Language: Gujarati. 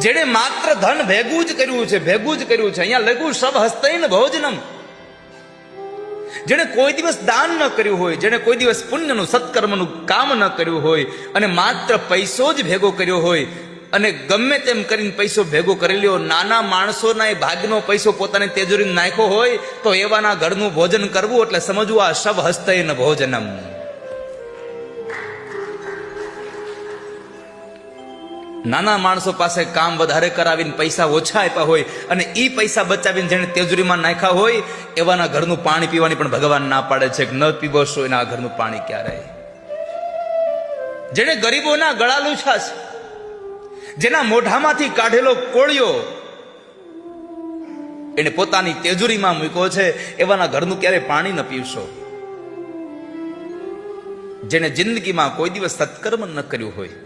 જેણે માત્ર ધન ભેગું જ કર્યું છે, ભેગું જ કર્યું છે. અહીંયા લખ્યું સબ હસ્તૈન ભોજનમ. જેણે કોઈ દિવસ દાન ન કર્યું હોય, જેણે કોઈ દિવસ પુણ્યનું સત્કર્મનું કામ ન કર્યું હોય અને માત્ર પૈસો જ ભેગો કર્યો હોય અને ગમે તેમ કરીને પૈસો ભેગો કરી લ્યો, નાના માણસોના એ ભાગનો પૈસો પોતાની તેજોરીમાં નાખ્યો હોય તો એવાના ઘરનું ભોજન કરવું એટલે સમજવું આ સબ હસ્તૈન ભોજનમ. નાના માણસો પાસે કામ વધારે કરાવીને પૈસા ઓછા આપ્યા હોય અને એ પૈસા બચાવીને જેને તેજુરીમાં નાખ્યા હોય એવાના ઘરનું પાણી પીવાની પણ ભગવાન ના પાડે છે કે ન પીવશો એના ઘરનું પાણી ક્યારે. જેને ગરીબોના ગળા લૂછા છે, જેના મોઢામાંથી કાઢેલો કોળિયો એને પોતાની તેજુરીમાં મૂક્યો છે એવાના ઘરનું ક્યારે પાણી ન પીવશો. જેને જિંદગીમાં કોઈ દિવસ સત્કર્મ ન કર્યું હોય,